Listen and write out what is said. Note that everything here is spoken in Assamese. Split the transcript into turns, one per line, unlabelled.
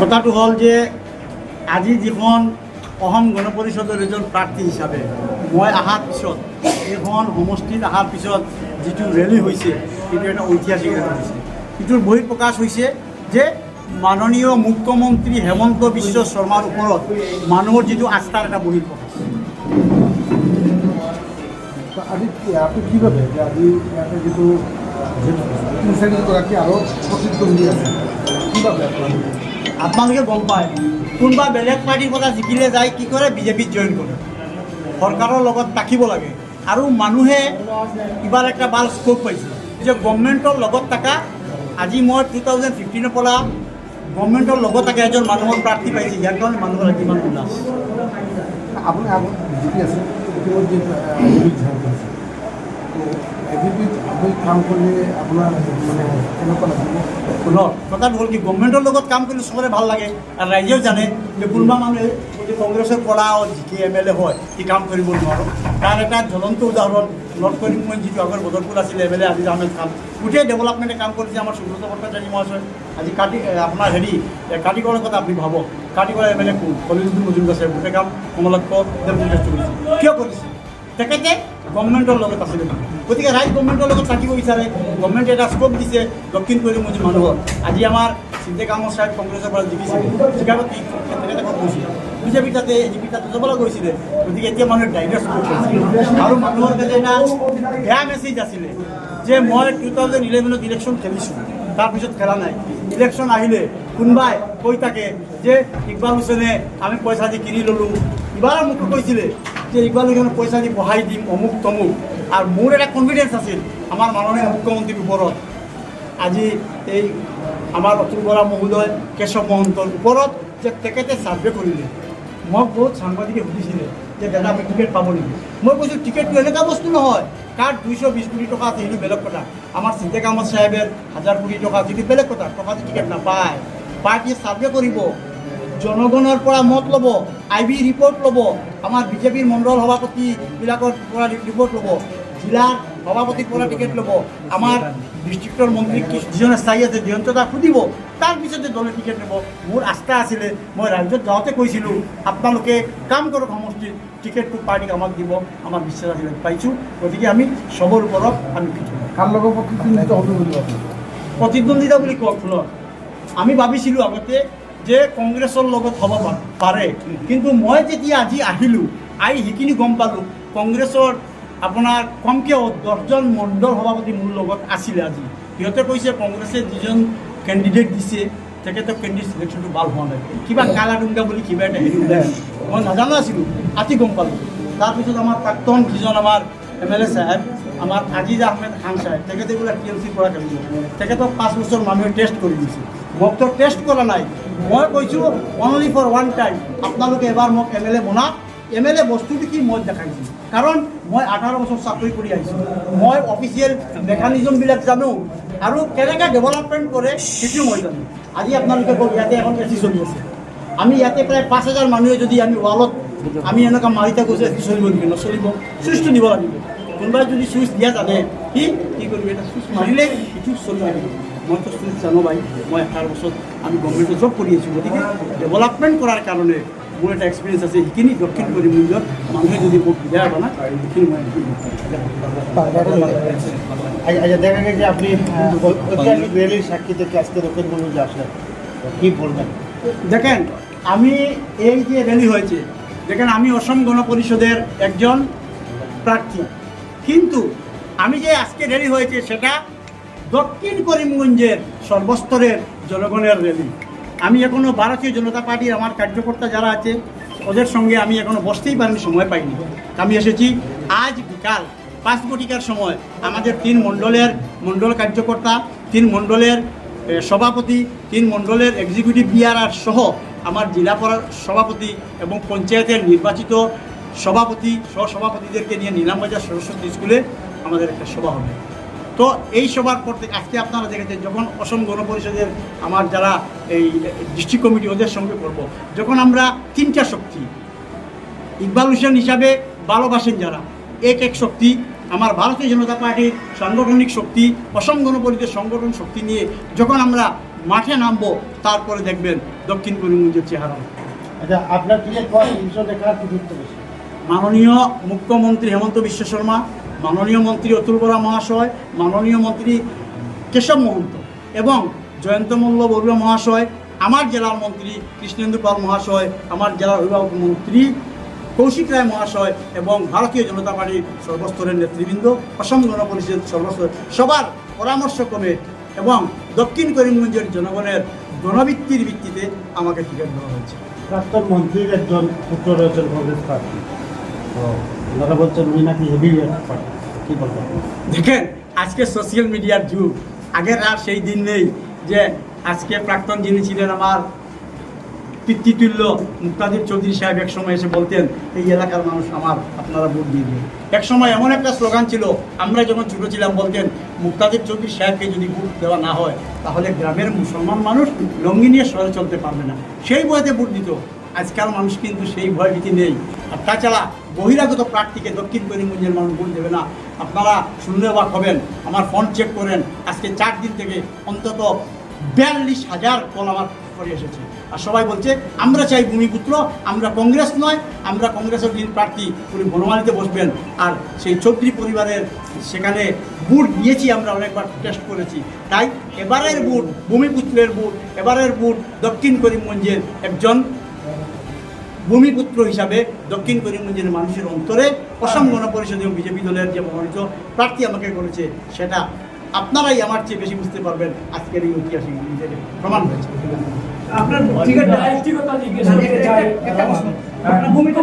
কথাটো হ'ল যে আজি যিখন অসম গণ পৰিষদৰ এজন প্ৰাৰ্থী হিচাপে মই অহাৰ পিছত এইখন সমষ্টিত অহাৰ পিছত যিটো ৰেলী হৈছে সেইটো এটা ঐতিহাসিক ৰেলী হৈছে। এইটোৰ বহিঃপ্ৰকাশ হৈছে যে মাননীয় মুখ্যমন্ত্ৰী হেমন্ত বিশ্ব শৰ্মাৰ ওপৰত মানুহৰ যিটো আস্থাৰ এটা বহিঃপ্ৰকাশ।
আজি আপুনি কি ভাবে যে আজি ইয়াতে যিটো তিনিগৰাকী আৰু প্ৰতিদ্বন্দ্বী আছে কি ভাবে
আপোনালোকে গম পায় কোনোবা বেলেগ পাৰ্টিৰ পৰা জিকিলে যায় কি কৰে বিজেপিত জইন কৰে, চৰকাৰৰ লগত থাকিব লাগে। আৰু মানুহে কিবা এটা ভাল স্কোপ পাইছে যে গভৰ্ণমেণ্টৰ লগত থকা আজি মই 2015 পৰা গভৰ্ণমেণ্টৰ লগত থকা এজন মানুহৰ প্ৰাৰ্থী পাইছে, ইয়াৰ কাৰণে মানুহৰ কিমান উল্লাস।
আপুনি আগত বিজেপি আছে ইতিমধ্যে এবিপিত আপুনি কাম কৰিলে আপোনাৰ মানে কেনেকুৱা লাগিব?
শুনক কথাটো হ'ল কি গভৰ্ণমেণ্টৰ লগত কাম কৰিলে চবৰে ভাল লাগে আৰু ৰাইজেও জানে যে কোনোবা মানুহে যদি কংগ্ৰেছৰ পৰা জিকে MLA হয় সি কাম কৰিব নোৱাৰোঁ। তাৰ এটা জ্বলন্ত উদাহৰণ নৰ্থ কৰিমগঞ্জ যিটো আগৰ বদৰপুৰ আছিলে MLA আজিজ আহমেদ খান, গোটেই ডেভেলপমেণ্টে কাম কৰিছে আমাৰ সুব্ৰত ভট্টাচাৰ্য মহাশয়। আজি আপোনাৰ কাটিগড়ৰ কথা আপুনি ভাবক, কাটিগড়ৰ MLA কোন কলিজুদ্দিন মজুমদাৰ চাহেব, গোটেই কাম কমলাক্ষ কৰিছে। কিয় কৰিছে? তেখেতে গভৰ্ণমেণ্টৰ লগত আছিলে। গতিকে ৰাইজ গভৰ্ণমেণ্টৰ লগত থাকিব বিচাৰে, গভৰ্ণমেণ্টে এটা স্কোপ দিছে দক্ষিণ কৰিমগঞ্জ মানুহৰ। আজি আমাৰ সিদ্দিক আহমদ চাহেব কংগ্ৰেছৰ পৰা জিকিছিলে, জিকাৰ তেখেতে ক'ত গৈছিলে বিজেপি তাতে এজিপি তাতে যাবলৈ গৈছিলে। গতিকে এতিয়া মানুহে ডাইৰেক্ট স্কোপ কৰিছে আৰু মানুহৰ কাছে এটা বেয়া মেছেজ আছিলে যে মই 2011 ইলেকশ্যন খেলিছোঁ, তাৰপিছত খেলা নাই। ইলেকশ্যন আহিলে কোনোবাই কৈ থাকে যে ইকবাল হুছেইনে আমি পইচা দি কিনি ল'লোঁ, ইবাৰ মোকো কৈছিলে যে ইকবাল হুছেইনে পইচা দি বহাই দিম অমুক তমুক। আৰু মোৰ এটা কনফিডেঞ্চ আছিল আমাৰ মাননীয় মুখ্যমন্ত্ৰীৰ ওপৰত, আজি এই আমাৰ অতুল বৰা মহোদয় কেশৱ মহন্তৰ ওপৰত যে তেখেতে ছাৰ্ভে কৰিলে। মোক বহুত সাংবাদিকে সুধিছিলে যে দাদা আমি টিকেট পাব নেকি? মই কৈছোঁ টিকেটটো এনেকুৱা বস্তু নহয়, কাৰ 220 কোটি টকা আছে সেইটো বেলেগ কথা, আমাৰ সিদ্দিক আহমদ চাহেবের 1000 কোটি টকা যিটো বেলেগ কথা, টকা দি টিকেট নাপায়। পাৰ্টিয়ে ছাৰ্ভে কৰিব, জনগণৰ পৰা মত ল'ব, IB ৰিপৰ্ট ল'ব, আমাৰ বিজেপিৰ মণ্ডল সভাপতিবিলাকৰ পৰা ৰিপৰ্ট ল'ব, জিলাৰ সভাপতিৰ পৰা টিকেট ল'ব, আমাৰ ডিষ্ট্ৰিক্টৰ মন্ত্ৰী যিজন স্থায়ী আছে দিয়ন্ত দাক সুধিব, তাৰপিছতে দলে টিকেট ল'ব। মোৰ আস্থা আছিলে, মই ৰাজ্যত যাওঁতে কৈছিলোঁ আপোনালোকে কাম কৰক সমষ্টিৰ টিকেটটো পাৰ্টিক আমাক দিব, আমাৰ বিশ্বাস আছিলে, পাইছোঁ। গতিকে আমি চবৰ ওপৰত আমি
কাৰ লগত প্ৰতিদ্বন্দ্বিতা হ'ব বুলি ভাবে?
প্ৰতিদ্বন্দ্বিতা বুলি কওক শুনক, আমি ভাবিছিলোঁ আগতে যে কংগ্ৰেছৰ লগত হ'ব পাৰে, কিন্তু মই যেতিয়া আজি আহিলোঁ, আহি সেইখিনি গম পালোঁ কংগ্ৰেছৰ আপোনাৰ কমকৈ 10জন মণ্ডল সভাপতি মোৰ লগত আছিলে। আজি সিহঁতে কৈছে কংগ্ৰেছে যিজন কেণ্ডিডেট দিছে তেখেতক কেণ্ডিডেট চিলেকশ্যনটো ভাল হোৱা নাই, কিবা কালাডুংগা বুলি কিবা এটা হেৰি ওলাই আছে, মই নাজানো আছিলোঁ, আজি গম পালোঁ। তাৰপিছত আমাৰ প্ৰাক্তন যিজন আমাৰ MLA চাহেব, আমাৰ আজিজ আহমেদ খান চাহেব, তেখেতে বোলে TMCৰ পৰা খেলিব, তেখেতক 5 বছৰ মানুহে টেষ্ট কৰি দিছে, মোকতো টেষ্ট কৰা নাই। মই কৈছোঁ অনলি ফৰ ওৱান টাইম আপোনালোকে এবাৰ মোক MLA বনাওক। MLA বস্তুটো কি মই দেখাইছোঁ, কাৰণ মই 18 বছৰ চাকৰি কৰি আহিছোঁ, মই অফিচিয়েল মেকানিজমবিলাক জানো আৰু কেনেকৈ ডেভেলপমেণ্ট কৰে সেইটো মই জানো। আজি আপোনালোকে কওক ইয়াতে এখন AC চলি আছে, আমি ইয়াতে প্ৰায় 5000 মানুহে যদি আমি ৱালত আমি এনেকুৱা মাৰি থাকোঁ যে AC চলিব নেকি? নচলিব, চুইচটো দিব লাগিব। কোনোবাই যদি চুইচ দিয়া জানে কি কৰিব, এটা চুইচ মাৰিলে সেইটো চলি থাকিব। মইতো চুইচ জানো ভাই, মই 18 বছৰ আমি গভৰ্ণমেণ্টত জব কৰি আছোঁ। গতিকে ডেভেলপমেণ্ট কৰাৰ কাৰণে মোৰ এটা এক্সপিৰিয়েঞ্চ আছে, সেইখিনি দক্ষিণ কৰিমগঞ্জত মানুহে যদি মোক বিদায় বনায় সেইখিনি মই
দেখা গেছে আপনি ঐতিহাসিক র্যালির সাক্ষী থেকে আজকে দক্ষিণগঞ্জে আসলেন, কি বলবেন?
দেখেন আমি এই যে র্যালি হয়েছে, দেখেন আমি অসম গণ পরিষদের একজন প্রার্থী, কিন্তু আমি যে আজকে র্যালি হয়েছে সেটা দক্ষিণ করিমগঞ্জের সর্বস্তরের জনগণের র্যালি। আমি এখনও ভারতীয় জনতা পার্টির আমার কার্যকর্তা যারা আছে ওদের সঙ্গে আমি এখনও বসতেই পারিনি, সময় পাইনি। আমি এসেছি আজ বিকাল 5 ঘটিকার সময় আমাদের 3 মণ্ডল কার্যকর্তা, 3 মণ্ডলের সভাপতি, 3 মণ্ডলের এক্সিকিউটিভ বিআরআর সহ আমার জেলা পড়ার সভাপতি এবং পঞ্চায়েতের নির্বাচিত সভাপতি সহসভাপতিদেরকে নিয়ে নিলামবাজার সরস্বতী স্কুলে আমাদের একটা সভা হবে। তো এই সভার পর থেকে আজকে আপনারা দেখেছেন যখন অসম গণ পরিষদের আমার যারা এই ডিস্ট্রিক্ট কমিটি ওদের সঙ্গে করব, যখন আমরা 3টা শক্তি ইকবাল হোসেন হিসাবে ভালোবাসেন যারা, এক শক্তি আমার ভারতীয় জনতা পার্টির সাংগঠনিক শক্তি, অসম গণ পরিষদের সংগঠন শক্তি নিয়ে যখন আমরা মাঠে নামবো, তারপরে দেখবেন দক্ষিণ করিমগঞ্জের চেহারা।
আচ্ছা, আপনার টিকিট পাওয়ার পিছনে কার কৃতিত্ব বেশি?
মাননীয় মুখ্যমন্ত্রী হেমন্ত বিশ্ব শর্মা, মাননীয় মন্ত্রী অতুল বরা মহাশয়, মাননীয় মন্ত্রী কেশব মহন্ত এবং জয়ন্ত মল্ল বড়ুয়া মহাশয়, আমার জেলার মন্ত্রী কৃষ্ণেন্দু পাল মহাশয়, আমার জেলার অভিভাবক মন্ত্রী কৌশিক রায় মহাশয় এবং ভারতীয় জনতা পার্টির সর্বস্তরের নেতৃবৃন্দ, অসম গণ পরিষদ সর্বস্তর সবার পরামর্শক্রমে এবং দক্ষিণ করিমগঞ্জের জনগণের গণভিত্তির ভিত্তিতে আমাকে টিকিট দেওয়া হয়েছে।
প্রাক্তন মন্ত্রীর একজন পুত্র রয়েছেন কংগ্রেস প্রার্থী, তো ওনারা বলছেন উনি নাকি হেভি পার্টি, কী বলবেন?
দেখেন, আজকে সোশ্যাল মিডিয়ার যুগ, আগের আর সেই দিন নেই যে আজকে প্রাক্তন যিনি ছিলেন আমার পিতৃতুল্য মুক্তাদির চৌধুরী সাহেব এক সময় এসে বলতেন, এই এলাকার মানুষ আমার, আপনারা ভোট দিয়ে দিন। এক সময় এমন একটা স্লোগান ছিল, আমরা যখন ছোটো ছিলাম বলতেন, মুক্তাদির চৌধুরী সাহেবকে যদি ভোট দেওয়া না হয় তাহলে গ্রামের মুসলমান মানুষ লঙ্গি নিয়ে শহরে চলতে পারবে না, সেই ভয়তে ভোট দিত। আজকাল মানুষ কিন্তু সেই ভয় ভীতি নেই। আর তাছাড়া বহিরাগত প্রার্থীকে দক্ষিণ করিমগঞ্জের মানুষ ভোট দেবে না। আপনারা শুনলে অবাক হবেন, আমার ফোন চেক করেন, আজকে 4 দিন থেকে অন্তত 42,000 কল আমার করে এসেছে। আর সবাই বলছে আমরা চাই ভূমিপুত্র, আমরা কংগ্রেস নয়, আমরা কংগ্রেসের যিনি প্রার্থী উনি বনমালীতে বসবেন। আর সেই চৌধুরী পরিবারের সেখানে বুট দিয়েছি, আমরা অনেকবার টেস্ট করেছি। তাই এবারের বুট ভূমিপুত্রের বুট, এবারের বুট দক্ষিণ করিমগঞ্জের একজন ভূমিপুত্র হিসাবে দক্ষিণ করিমগঞ্জের মানুষের অন্তরে অসম গণ পরিষদ এবং বিজেপি দলের যে মনোনীত প্রার্থী আমাকে করেছে, সেটা আপনারাই আমার চেয়ে বেশি বুঝতে পারবেন। আজকের এই ঐতিহাসিক দিনে প্রমাণ হয়েছে।
আপনার ব্যক্তিগত জিজ্ঞেস করতে চাই, আপনার ভূমিকা